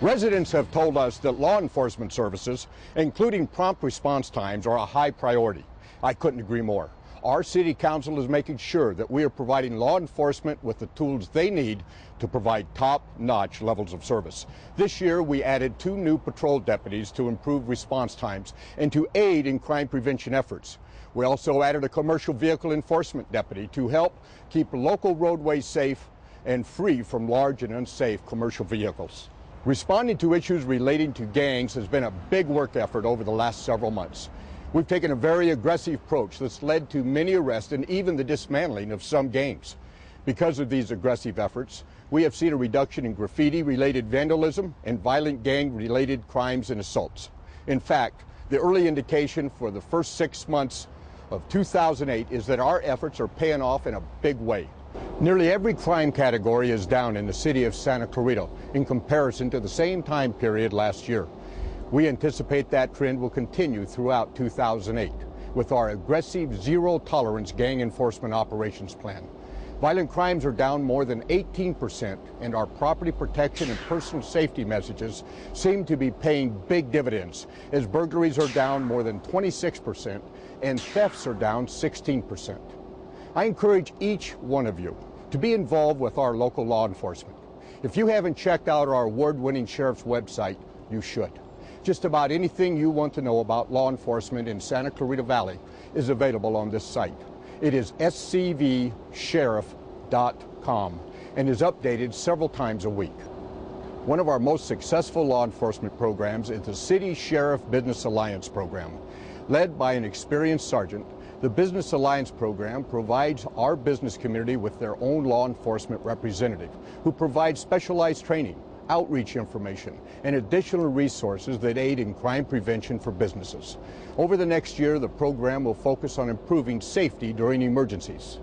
Residents have told us that law enforcement services, including prompt response times, are a high priority. I couldn't agree more. Our City Council is making sure that we are providing law enforcement with the tools they need to provide top-notch levels of service. This year, we added 2 new patrol deputies to improve response times and to aid in crime prevention efforts. We also added a commercial vehicle enforcement deputy to help keep local roadways safe and free from large and unsafe commercial vehicles. Responding to issues relating to gangs has been a big work effort over the last several months. We've taken a very aggressive approach that's led to many arrests and even the dismantling of some gangs. Because of these aggressive efforts, we have seen a reduction in graffiti-related vandalism and violent gang-related crimes and assaults. In fact, the early indication for the first 6 months of 2008 is that our efforts are paying off in a big way. Nearly every crime category is down in the city of Santa Clarita in comparison to the same time period last year. We anticipate that trend will continue throughout 2008 with our aggressive zero-tolerance gang enforcement operations plan. Violent crimes are down more than 18%, and our property protection and personal safety messages seem to be paying big dividends, as burglaries are down more than 26% and thefts are down 16%. I encourage each one of you to be involved with our local law enforcement. If you haven't checked out our award-winning sheriff's website, you should. Just about anything you want to know about law enforcement in Santa Clarita Valley is available on this site. It is scvsheriff.com and is updated several times a week. One of our most successful law enforcement programs is the City Sheriff Business Alliance program. Led by an experienced sergeant, the Business Alliance program provides our business community with their own law enforcement representative who provides specialized training, outreach information, and additional resources that aid in crime prevention for businesses. Over the next year, the program will focus on improving safety during emergencies.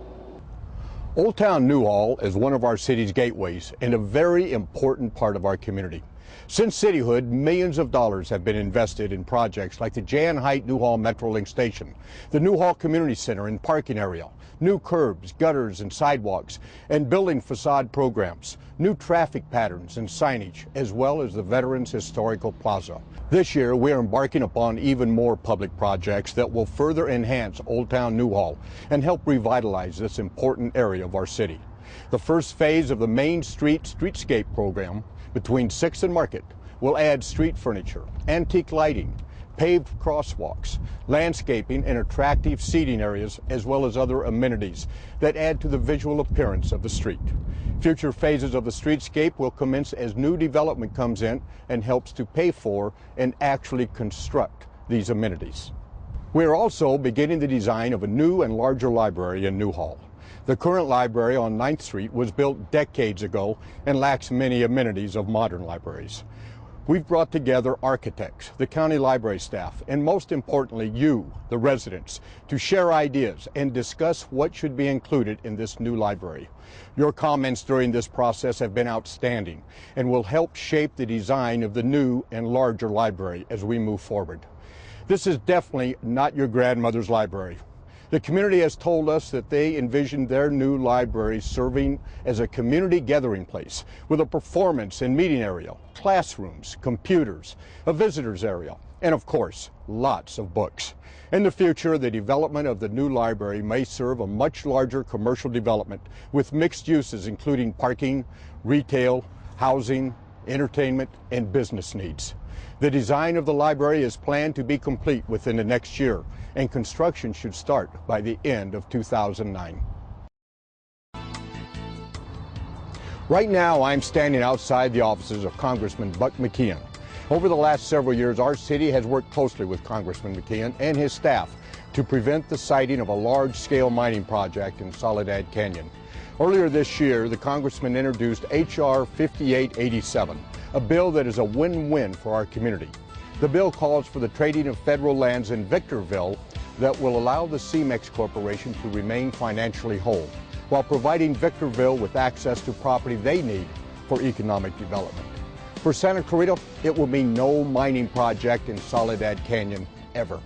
Old Town Newhall is one of our city's gateways and a very important part of our community. Since cityhood, millions of dollars have been invested in projects like the Jan Height Newhall Metrolink Station, the Newhall Community Center and parking area, new curbs, gutters, and sidewalks, and building facade programs, new traffic patterns and signage, as well as the Veterans Historical Plaza. This year, we are embarking upon even more public projects that will further enhance Old Town Newhall and help revitalize this important area of our city. The first phase of the Main Street Streetscape program between 6th and Market will add street furniture, antique lighting, paved crosswalks, landscaping, and attractive seating areas, as well as other amenities that add to the visual appearance of the street. Future phases of the streetscape will commence as new development comes in and helps to pay for and actually construct these amenities. We are also beginning the design of a new and larger library in Newhall. The current library on 9th Street was built decades ago and lacks many amenities of modern libraries. We've brought together architects, the county library staff, and most importantly, you, the residents, to share ideas and discuss what should be included in this new library. Your comments during this process have been outstanding and will help shape the design of the new and larger library as we move forward. This is definitely not your grandmother's library. The community has told us that they envision their new library serving as a community gathering place with a performance and meeting area, classrooms, computers, a visitors area, and of course, lots of books. In the future, the development of the new library may serve a much larger commercial development with mixed uses including parking, retail, housing, entertainment, and business needs. The design of the library is planned to be complete within the next year, and construction should start by the end of 2009. Right now, I'm standing outside the offices of Congressman Buck McKeon. Over the last several years, our city has worked closely with Congressman McKeon and his staff to prevent the siting of a large-scale mining project in Soledad Canyon. Earlier this year, the Congressman introduced H.R. 5887, a bill that is a win-win for our community. The bill calls for the trading of federal lands in Victorville that will allow the CEMEX Corporation to remain financially whole, while providing Victorville with access to property they need for economic development. For Santa Clarita, it will mean no mining project in Soledad Canyon ever.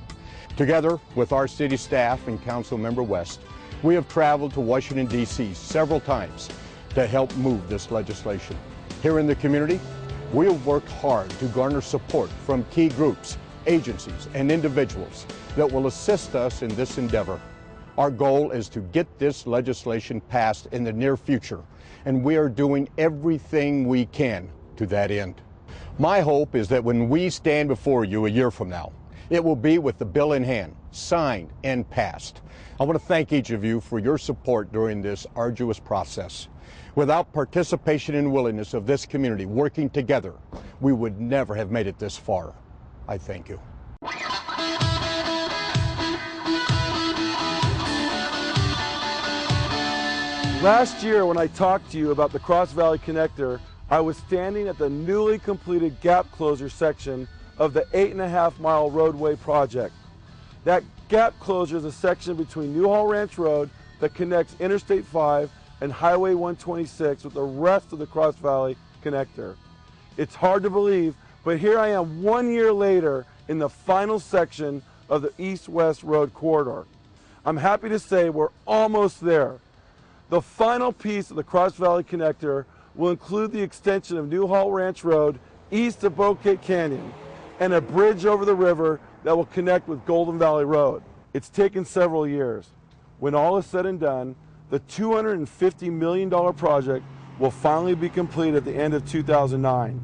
Together with our city staff and Council Member Weste, we have traveled to Washington, D.C. several times to help move this legislation. Here in the community, We'll work hard to garner support from key groups, agencies, and individuals that will assist us in this endeavor. Our goal is to get this legislation passed in the near future, and we are doing everything we can to that end. My hope is that when we stand before you a year from now, it will be with the bill in hand, signed and passed. I want to thank each of you for your support during this arduous process. Without participation and willingness of this community working together, we would never have made it this far. I thank you. Last year, when I talked to you about the Cross Valley Connector, I was standing at the newly completed gap closure section of the 8.5-mile roadway project. That gap closure is a section between Newhall Ranch Road that connects Interstate 5 and Highway 126 with the rest of the Cross Valley Connector. It's hard to believe, but here I am 1 year later in the final section of the east-west road corridor. I'm happy to say we're almost there. The final piece of the Cross Valley Connector will include the extension of Newhall Ranch Road east of Bouquet Canyon and a bridge over the river that will connect with Golden Valley Road. It's taken several years. When all is said and done, the $250 million project will finally be completed at the end of 2009.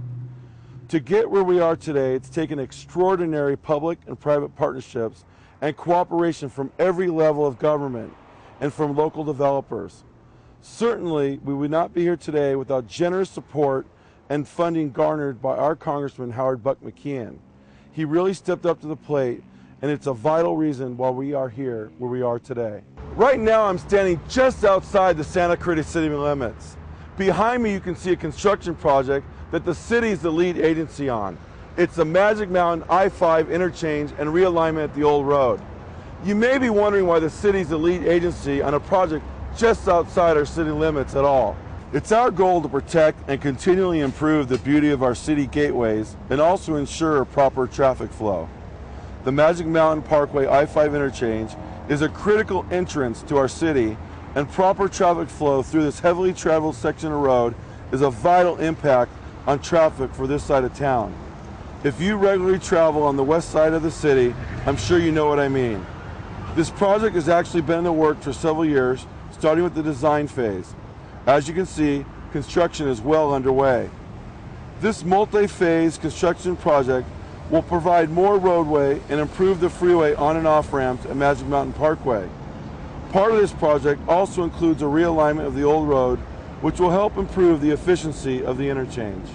To get where we are today, it's taken extraordinary public and private partnerships and cooperation from every level of government and from local developers. Certainly, we would not be here today without generous support and funding garnered by our Congressman Howard Buck McKeon. He really stepped up to the plate, and it's a vital reason why we are here where we are today. Right now, I'm standing just outside the Santa Clarita city limits. Behind me, you can see a construction project that the city is the lead agency on. It's the Magic Mountain I-5 interchange and realignment at the old road. You may be wondering why the city is the lead agency on a project just outside our city limits at all. It's our goal to protect and continually improve the beauty of our city gateways and also ensure proper traffic flow. The Magic Mountain Parkway I-5 interchange is a critical entrance to our city, and proper traffic flow through this heavily traveled section of road is a vital impact on traffic for this side of town. If you regularly travel on the west side of the city, I'm sure you know what I mean. This project has actually been in the works for several years, starting with the design phase. As you can see, construction is well underway. This multi-phase construction project will provide more roadway and improve the freeway on and off ramps at Magic Mountain Parkway. Part of this project also includes a realignment of the old road, which will help improve the efficiency of the interchange.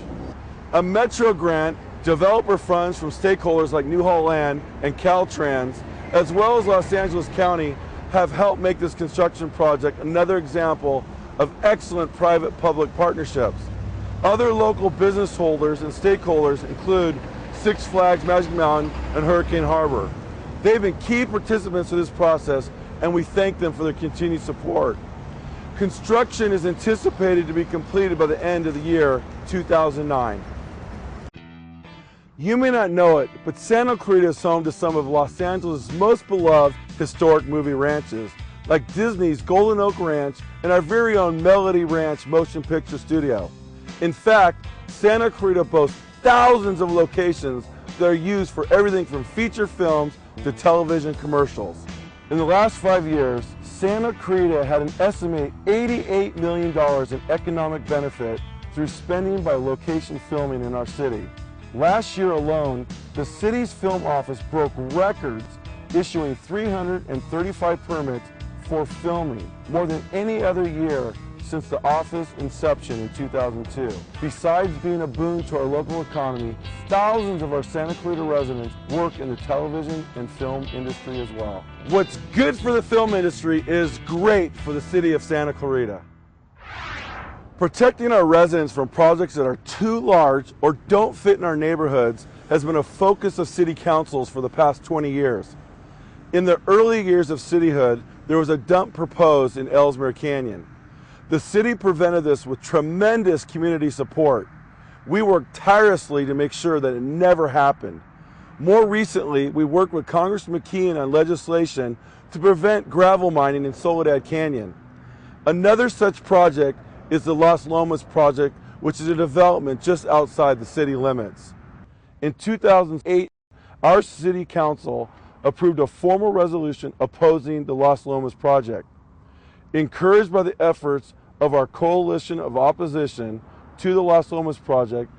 A Metro grant, developer funds from stakeholders like Newhall Land and Caltrans, as well as Los Angeles County, have helped make this construction project another example of excellent private-public partnerships. Other local business holders and stakeholders include Six Flags Magic Mountain and Hurricane Harbor. They've been key participants in this process, and we thank them for their continued support. Construction is anticipated to be completed by the end of the year 2009. You may not know it, but Santa Clarita is home to some of Los Angeles' most beloved historic movie ranches, like Disney's Golden Oak Ranch and our very own Melody Ranch motion picture studio. In fact, Santa Clarita boasts thousands of locations that are used for everything from feature films to television commercials. In the last 5 years, Santa Clarita had an estimated $88 million in economic benefit through spending by location filming in our city. Last year alone, the city's film office broke records, issuing 335 permits for filming, more than any other year since the office inception in 2002. Besides being a boon to our local economy, thousands of our Santa Clarita residents work in the television and film industry as well. What's good for the film industry is great for the city of Santa Clarita. Protecting our residents from projects that are too large or don't fit in our neighborhoods has been a focus of city councils for the past 20 years. In the early years of cityhood, there was a dump proposed in Ellesmere Canyon. The city prevented this with tremendous community support. We worked tirelessly to make sure that it never happened. More recently, we worked with Congressman McLean on legislation to prevent gravel mining in Soledad Canyon. Another such project is the Los Lomas project, which is a development just outside the city limits. In 2008, our city council approved a formal resolution opposing the Las Lomas project. Encouraged by the efforts of our coalition of opposition to the Las Lomas project,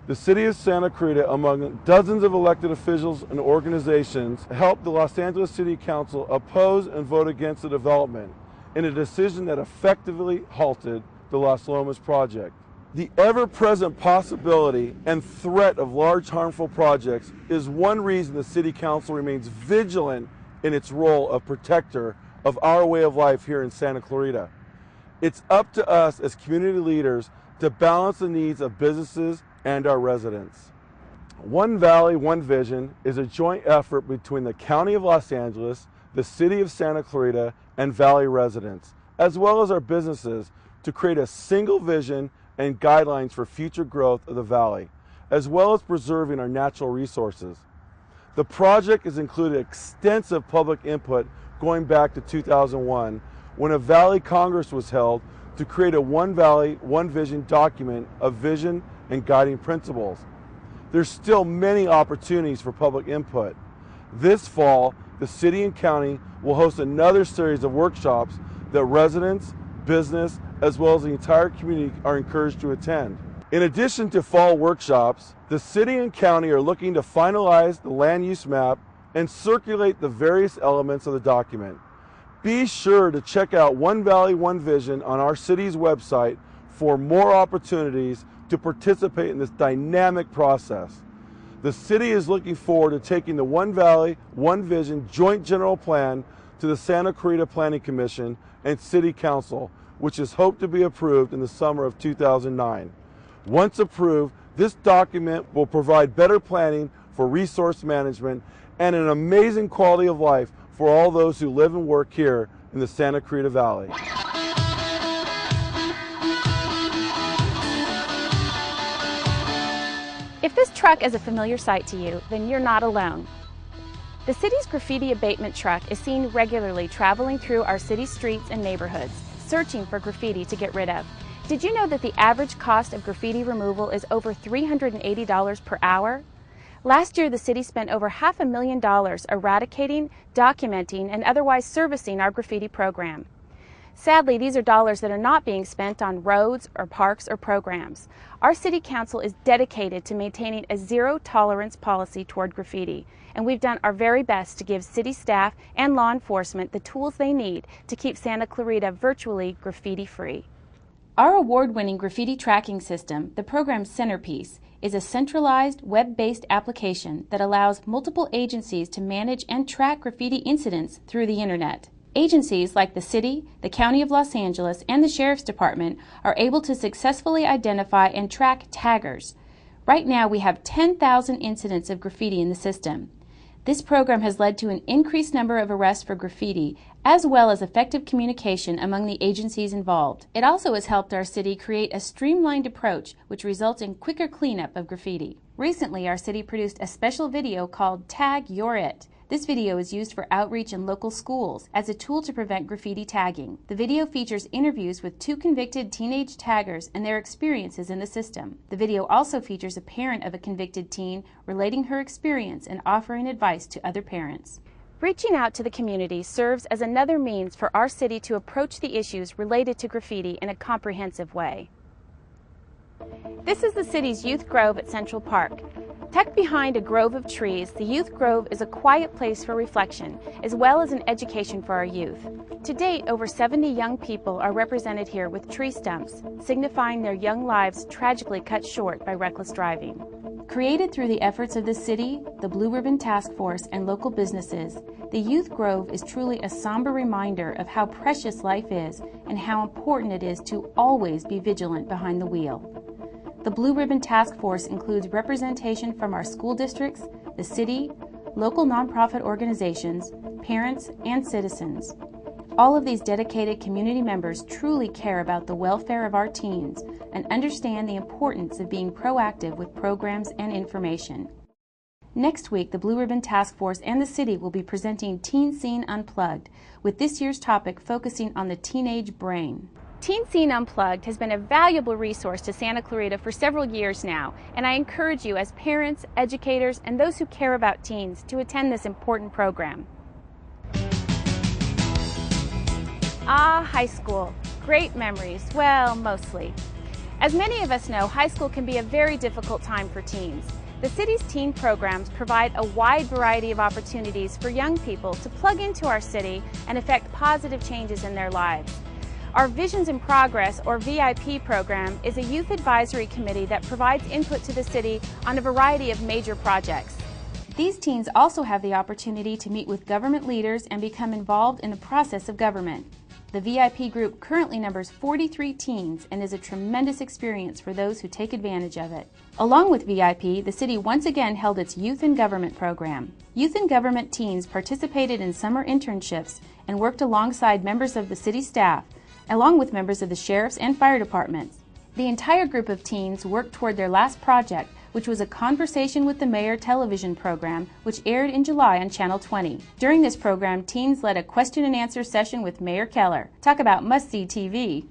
the city of Santa Clarita, among dozens of elected officials and organizations, helped the Los Angeles City Council oppose and vote against the development in a decision that effectively halted the Las Lomas project. The ever-present possibility and threat of large harmful projects is one reason the City Council remains vigilant in its role of protector of our way of life here in Santa Clarita. It's up to us as community leaders to balance the needs of businesses and our residents. One Valley, One Vision is a joint effort between the County of Los Angeles, the City of Santa Clarita, and Valley residents, as well as our businesses, to create a single vision and guidelines for future growth of the Valley, as well as preserving our natural resources. The project has included extensive public input going back to 2001, when a Valley Congress was held to create a One Valley, One Vision document of vision and guiding principles. There's still many opportunities for public input. This fall, the City and County will host another series of workshops that residents, business, as well as the entire community are encouraged to attend. In addition to fall workshops, the City and County are looking to finalize the land use map and circulate the various elements of the document. Be sure to check out One Valley, One Vision on our city's website for more opportunities to participate in this dynamic process. The city is looking forward to taking the One Valley, One Vision Joint General Plan to the Santa Clarita Planning Commission and City Council, which is hoped to be approved in the summer of 2009. Once approved, this document will provide better planning for resource management and an amazing quality of life for all those who live and work here in the Santa Clarita Valley. If this truck is a familiar sight to you, then you're not alone. The city's graffiti abatement truck is seen regularly traveling through our city streets and neighborhoods, searching for graffiti to get rid of. Did you know that the average cost of graffiti removal is over $380 per hour? Last year, the city spent over $500,000 eradicating, documenting, and otherwise servicing our graffiti program. Sadly, these are dollars that are not being spent on roads or parks or programs. Our City Council is dedicated to maintaining a zero-tolerance policy toward graffiti, and we've done our very best to give city staff and law enforcement the tools they need to keep Santa Clarita virtually graffiti-free. Our award-winning graffiti tracking system, the program's centerpiece, is a centralized, web-based application that allows multiple agencies to manage and track graffiti incidents through the Internet. Agencies like the City, the County of Los Angeles, and the Sheriff's Department are able to successfully identify and track taggers. Right now, we have 10,000 incidents of graffiti in the system. This program has led to an increased number of arrests for graffiti, as well as effective communication among the agencies involved. It also has helped our city create a streamlined approach, which results in quicker cleanup of graffiti. Recently, our city produced a special video called Tag You're It. This video is used for outreach in local schools as a tool to prevent graffiti tagging. The video features interviews with 2 convicted teenage taggers and their experiences in the system. The video also features a parent of a convicted teen relating her experience and offering advice to other parents. Reaching out to the community serves as another means for our city to approach the issues related to graffiti in a comprehensive way. This is the city's Youth Grove at Central Park. Tucked behind a grove of trees, the Youth Grove is a quiet place for reflection, as well as an education for our youth. To date, over 70 young people are represented here with tree stumps, signifying their young lives tragically cut short by reckless driving. Created through the efforts of the city, the Blue Ribbon Task Force, and local businesses, the Youth Grove is truly a somber reminder of how precious life is and how important it is to always be vigilant behind the wheel. The Blue Ribbon Task Force includes representation from our school districts, the city, local nonprofit organizations, parents, and citizens. All of these dedicated community members truly care about the welfare of our teens and understand the importance of being proactive with programs and information. Next week, the Blue Ribbon Task Force and the city will be presenting Teen Scene Unplugged, with this year's topic focusing on the teenage brain. Teen Scene Unplugged has been a valuable resource to Santa Clarita for several years now, and I encourage you as parents, educators, and those who care about teens to attend this important program. Ah, high school. Great memories. Well, mostly. As many of us know, high school can be a very difficult time for teens. The city's teen programs provide a wide variety of opportunities for young people to plug into our city and effect positive changes in their lives. Our Visions in Progress, or VIP program, is a youth advisory committee that provides input to the city on a variety of major projects. These teens also have the opportunity to meet with government leaders and become involved in the process of government. The VIP group currently numbers 43 teens and is a tremendous experience for those who take advantage of it. Along with VIP, the city once again held its Youth in Government program. Youth in Government teens participated in summer internships and worked alongside members of the city staff, along with members of the sheriff's and fire departments. The entire group of teens worked toward their last project, which was a Conversation with the Mayor television program, which aired in July on Channel 20. During this program, teens led a question and answer session with Mayor Kellar. Talk about must-see TV.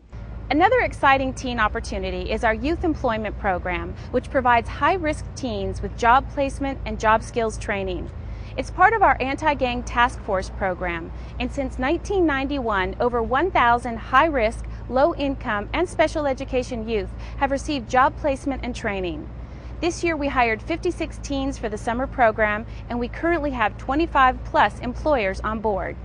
Another exciting teen opportunity is our Youth Employment Program, which provides high-risk teens with job placement and job skills training. It's part of our Anti-Gang Task Force program, and since 1991, over 1,000 high-risk, low-income, and special education youth have received job placement and training. This year we hired 56 teens for the summer program, and we currently have 25+ employers on board.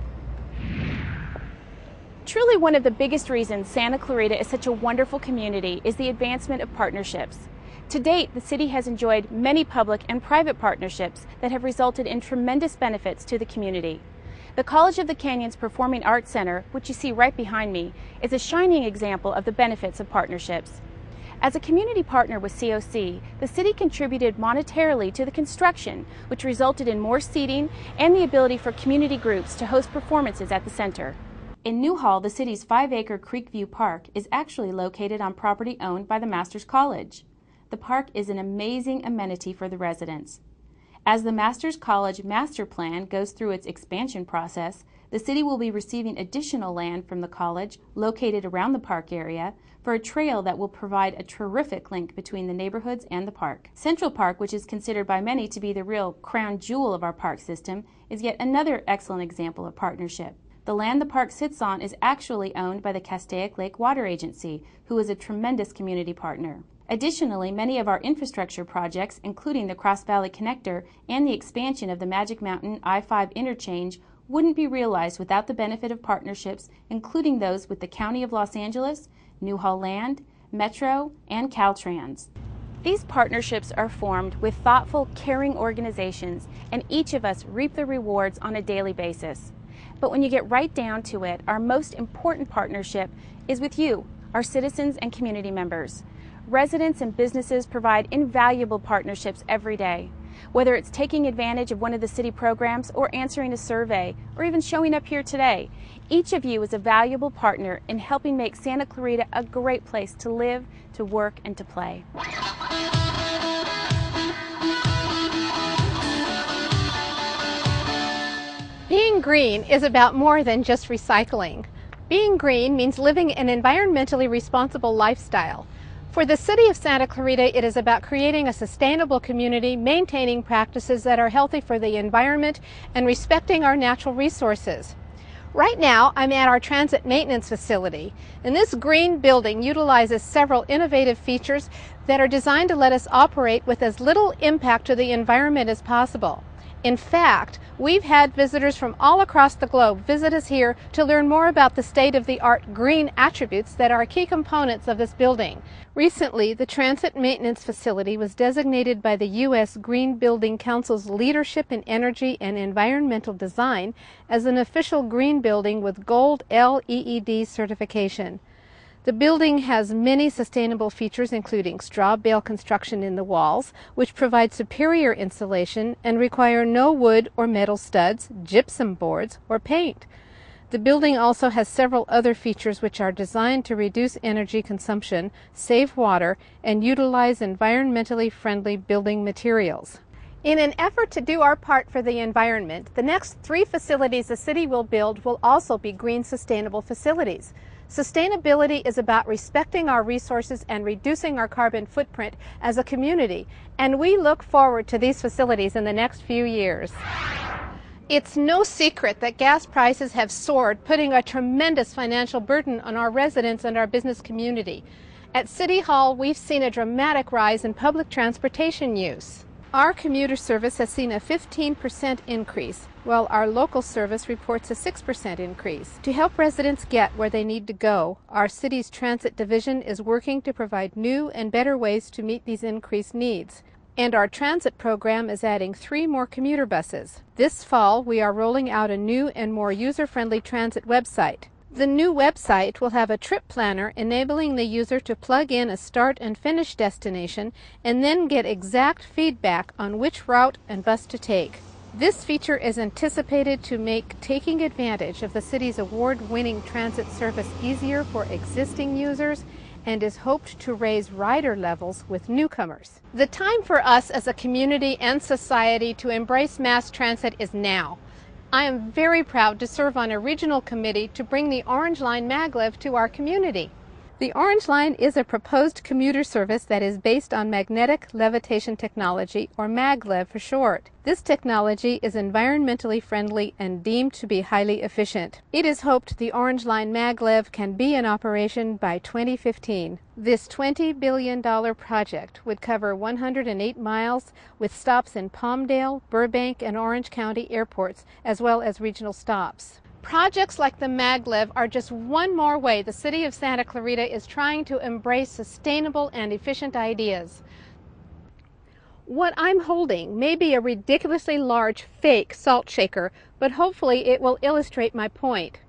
Truly one of the biggest reasons Santa Clarita is such a wonderful community is the advancement of partnerships. To date, the city has enjoyed many public and private partnerships that have resulted in tremendous benefits to the community. The College of the Canyons Performing Arts Center, which you see right behind me, is a shining example of the benefits of partnerships. As a community partner with COC, the city contributed monetarily to the construction, which resulted in more seating and the ability for community groups to host performances at the center. In Newhall, the city's 5-acre Creekview Park is actually located on property owned by the Master's College. The park is an amazing amenity for the residents. As the Master's College Master Plan goes through its expansion process, the city will be receiving additional land from the college located around the park area for a trail that will provide a terrific link between the neighborhoods and the park. Central Park, which is considered by many to be the real crown jewel of our park system, is yet another excellent example of partnership. The land the park sits on is actually owned by the Castaic Lake Water Agency, who is a tremendous community partner. Additionally, many of our infrastructure projects, including the Cross Valley Connector and the expansion of the Magic Mountain I-5 interchange, wouldn't be realized without the benefit of partnerships, including those with the County of Los Angeles, Newhall Land, Metro, and Caltrans. These partnerships are formed with thoughtful, caring organizations, and each of us reap the rewards on a daily basis. But when you get right down to it, our most important partnership is with you, our citizens and community members. Residents and businesses provide invaluable partnerships every day. Whether it's taking advantage of one of the city programs or answering a survey or even showing up here today, each of you is a valuable partner in helping make Santa Clarita a great place to live, to work, and to play. Being green is about more than just recycling. Being green means living an environmentally responsible lifestyle. For the city of Santa Clarita, it is about creating a sustainable community, maintaining practices that are healthy for the environment, and respecting our natural resources. Right now, I'm at our transit maintenance facility, and this green building utilizes several innovative features that are designed to let us operate with as little impact to the environment as possible. In fact, we've had visitors from all across the globe visit us here to learn more about the state-of-the-art green attributes that are key components of this building. Recently, the Transit Maintenance Facility was designated by the U.S. Green Building Council's Leadership in Energy and Environmental Design as an official green building with Gold LEED certification. The building has many sustainable features, including straw bale construction in the walls, which provide superior insulation and require no wood or metal studs, gypsum boards, or paint. The building also has several other features which are designed to reduce energy consumption, save water, and utilize environmentally friendly building materials. In an effort to do our part for the environment, the next 3 facilities the city will build will also be green, sustainable facilities. Sustainability is about respecting our resources and reducing our carbon footprint as a community, and we look forward to these facilities in the next few years. It's no secret that gas prices have soared, putting a tremendous financial burden on our residents and our business community. At City Hall, we've seen a dramatic rise in public transportation use. Our commuter service has seen a 15% increase, while our local service reports a 6% increase. To help residents get where they need to go, our city's transit division is working to provide new and better ways to meet these increased needs. And our transit program is adding 3 more commuter buses. This fall, we are rolling out a new and more user-friendly transit website. The new website will have a trip planner enabling the user to plug in a start and finish destination and then get exact feedback on which route and bus to take. This feature is anticipated to make taking advantage of the city's award-winning transit service easier for existing users and is hoped to raise rider levels with newcomers. The time for us as a community and society to embrace mass transit is now. I am very proud to serve on a regional committee to bring the Orange Line maglev to our community. The Orange Line is a proposed commuter service that is based on magnetic levitation technology, or maglev for short. This technology is environmentally friendly and deemed to be highly efficient. It is hoped the Orange Line maglev can be in operation by 2015. This $20 billion project would cover 108 miles with stops in Palmdale, Burbank, and Orange County airports, as well as regional stops. Projects like the maglev are just one more way the city of Santa Clarita is trying to embrace sustainable and efficient ideas. What I'm holding may be a ridiculously large fake salt shaker, but hopefully it will illustrate my point.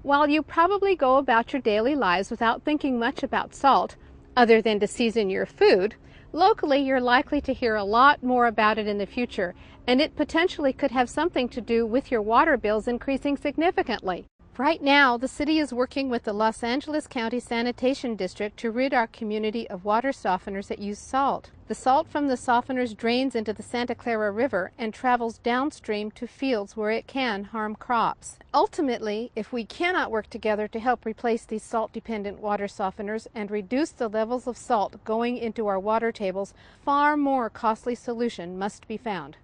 While you probably go about your daily lives without thinking much about salt, other than to season your food, locally you're likely to hear a lot more about it in the future, and it potentially could have something to do with your water bills increasing significantly. Right now, the city is working with the Los Angeles County Sanitation District to rid our community of water softeners that use salt. The salt from the softeners drains into the Santa Clara River and travels downstream to fields where it can harm crops. Ultimately, if we cannot work together to help replace these salt-dependent water softeners and reduce the levels of salt going into our water tables, far more costly solution must be found.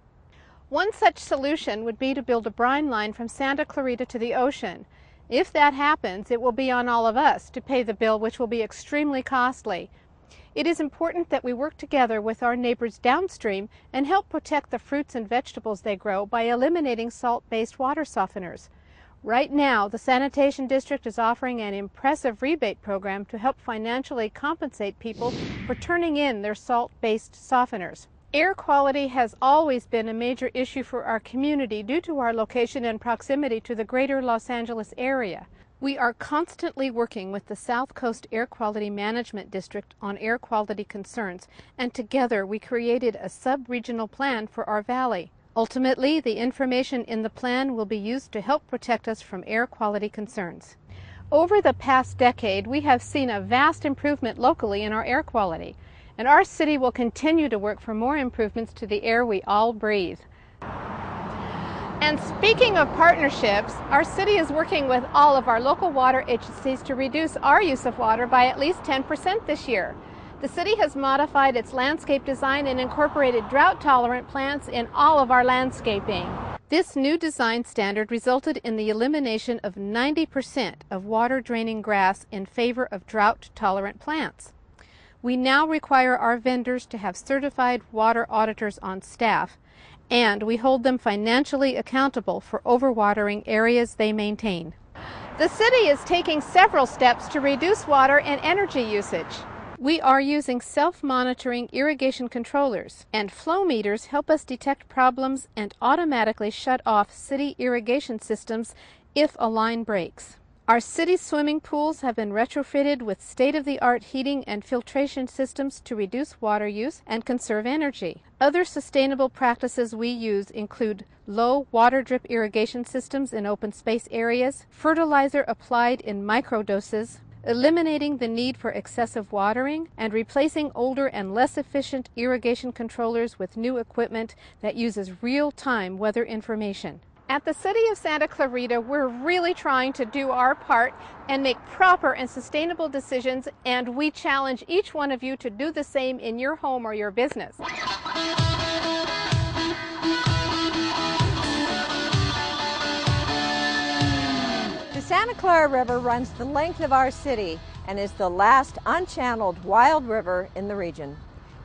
One such solution would be to build a brine line from Santa Clarita to the ocean. If that happens, it will be on all of us to pay the bill, which will be extremely costly. It is important that we work together with our neighbors downstream and help protect the fruits and vegetables they grow by eliminating salt-based water softeners. Right now, the Sanitation District is offering an impressive rebate program to help financially compensate people for turning in their salt-based softeners. Air quality has always been a major issue for our community due to our location and proximity to the greater Los Angeles area. We are constantly working with the South Coast Air Quality Management District on air quality concerns, and together we created a sub-regional plan for our valley. Ultimately, the information in the plan will be used to help protect us from air quality concerns. Over the past decade, we have seen a vast improvement locally in our air quality, and our city will continue to work for more improvements to the air we all breathe. And speaking of partnerships, our city is working with all of our local water agencies to reduce our use of water by at least 10% this year. The city has modified its landscape design and incorporated drought-tolerant plants in all of our landscaping. This new design standard resulted in the elimination of 90% of water-draining grass in favor of drought-tolerant plants. We now require our vendors to have certified water auditors on staff, and we hold them financially accountable for overwatering areas they maintain. The city is taking several steps to reduce water and energy usage. We are using self-monitoring irrigation controllers, and flow meters help us detect problems and automatically shut off city irrigation systems if a line breaks. Our city swimming pools have been retrofitted with state-of-the-art heating and filtration systems to reduce water use and conserve energy. Other sustainable practices we use include low water drip irrigation systems in open space areas, fertilizer applied in microdoses, eliminating the need for excessive watering, and replacing older and less efficient irrigation controllers with new equipment that uses real-time weather information. At the City of Santa Clarita, we're really trying to do our part and make proper and sustainable decisions, and we challenge each one of you to do the same in your home or your business. The Santa Clara River runs the length of our city and is the last unchanneled wild river in the region.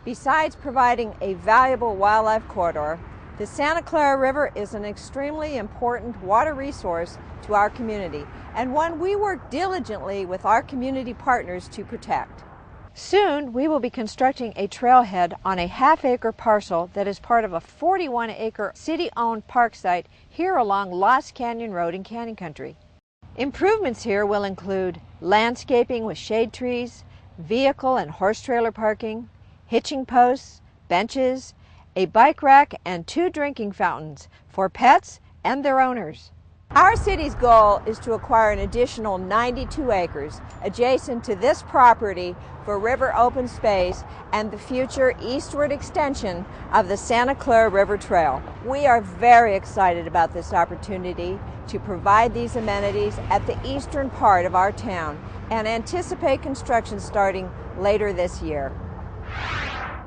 Besides providing a valuable wildlife corridor, the Santa Clara River is an extremely important water resource to our community and one we work diligently with our community partners to protect. Soon we will be constructing a trailhead on a half-acre parcel that is part of a 41-acre city-owned park site here along Lost Canyon Road in Canyon Country. Improvements here will include landscaping with shade trees, vehicle and horse trailer parking, hitching posts, benches, a bike rack, and 2 drinking fountains for pets and their owners. Our city's goal is to acquire an additional 92 acres adjacent to this property for river open space and the future eastward extension of the Santa Clara River Trail. We are very excited about this opportunity to provide these amenities at the eastern part of our town and anticipate construction starting later this year.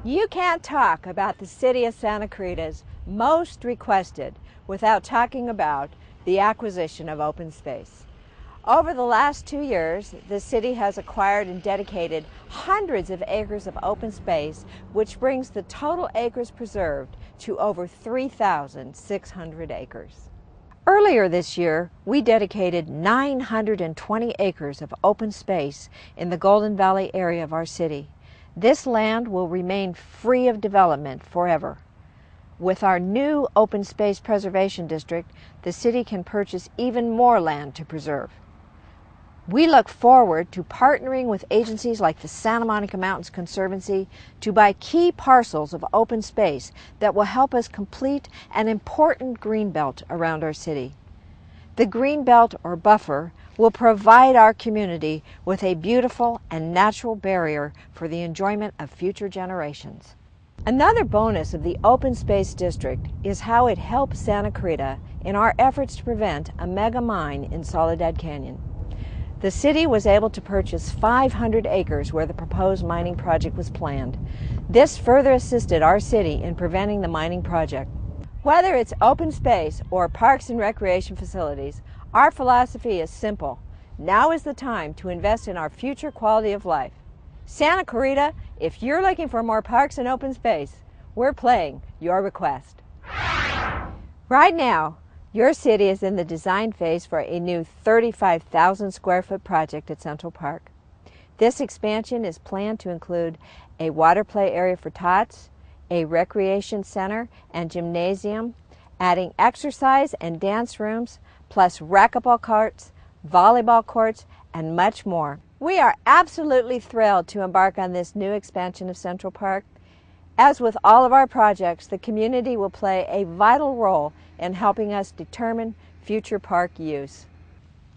You can't talk about the City of Santa Clarita's most requested without talking about the acquisition of open space. Over the last 2 years, the city has acquired and dedicated hundreds of acres of open space, which brings the total acres preserved to over 3,600 acres. Earlier this year, we dedicated 920 acres of open space in the Golden Valley area of our city. This land will remain free of development forever. With our new Open Space Preservation District, the city can purchase even more land to preserve. We look forward to partnering with agencies like the Santa Monica Mountains Conservancy to buy key parcels of open space that will help us complete an important greenbelt around our city. The greenbelt, or buffer, will provide our community with a beautiful and natural barrier for the enjoyment of future generations. Another bonus of the Open Space District is how it helps Santa Clarita in our efforts to prevent a mega mine in Soledad Canyon. The city was able to purchase 500 acres where the proposed mining project was planned. This further assisted our city in preventing the mining project. Whether it's open space or parks and recreation facilities, our philosophy is simple. Now is the time to invest in our future quality of life. Santa Clarita, if you're looking for more parks and open space, we're playing your request. Right now, your city is in the design phase for a new 35,000 square foot project at Central Park. This expansion is planned to include a water play area for tots, a recreation center and gymnasium, adding exercise and dance rooms, plus racquetball courts, volleyball courts, and much more. We are absolutely thrilled to embark on this new expansion of Central Park. As with all of our projects, the community will play a vital role in helping us determine future park use.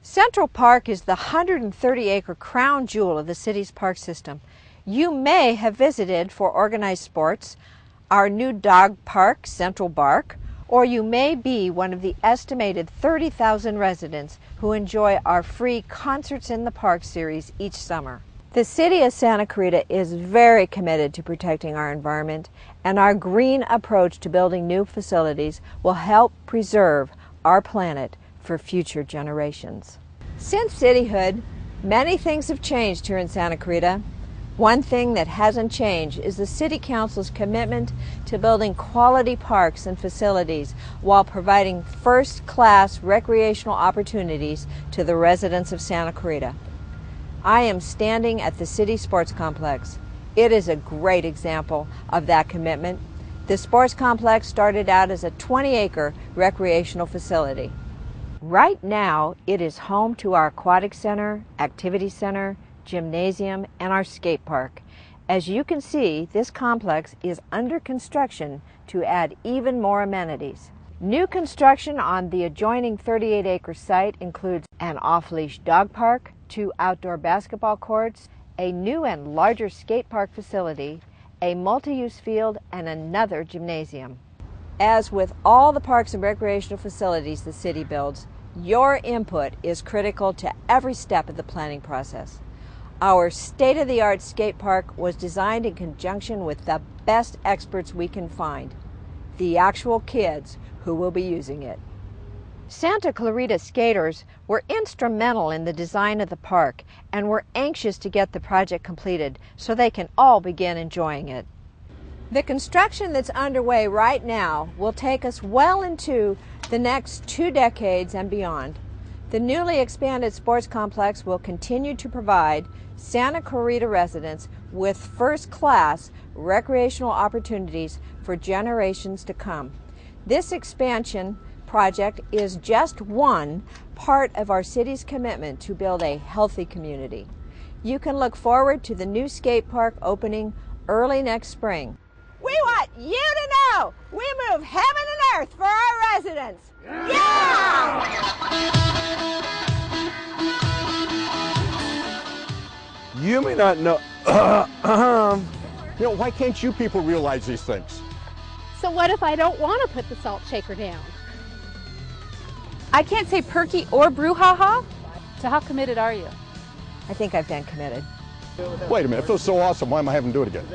Central Park is the 130-acre crown jewel of the city's park system. You may have visited for organized sports, our new dog park, Central Bark, or you may be one of the estimated 30,000 residents who enjoy our free Concerts in the Park series each summer. The City of Santa Clarita is very committed to protecting our environment, and our green approach to building new facilities will help preserve our planet for future generations. Since cityhood, many things have changed here in Santa Clarita. One thing that hasn't changed is the City Council's commitment to building quality parks and facilities while providing first-class recreational opportunities to the residents of Santa Clarita. I am standing at the City Sports Complex. It is a great example of that commitment. The sports complex started out as a 20-acre recreational facility. Right now, it is home to our aquatic center, activity center, gymnasium, and our skate park. As you can see, this complex is under construction to add even more amenities. New construction on the adjoining 38-acre site includes an off-leash dog park, 2 outdoor basketball courts, a new and larger skate park facility, a multi-use field, and another gymnasium. As with all the parks and recreational facilities the city builds, your input is critical to every step of the planning process. Our state-of-the-art skate park was designed in conjunction with the best experts we can find, the actual kids who will be using it. Santa Clarita skaters were instrumental in the design of the park and were anxious to get the project completed so they can all begin enjoying it. The construction that's underway right now will take us well into the next 2 decades and beyond. The newly expanded sports complex will continue to provide Santa Clarita residents with first-class recreational opportunities for generations to come. This expansion project is just one part of our city's commitment to build a healthy community. You can look forward to the new skate park opening early next spring. We want you to know we move heaven and earth for our residents. Yeah! You may not know. Why can't you people realize these things? So what if I don't want to put the salt shaker down? I can't say perky or brouhaha. So how committed are you? I think I've been committed. Wait a minute, it feels so awesome. Why am I having to do it again?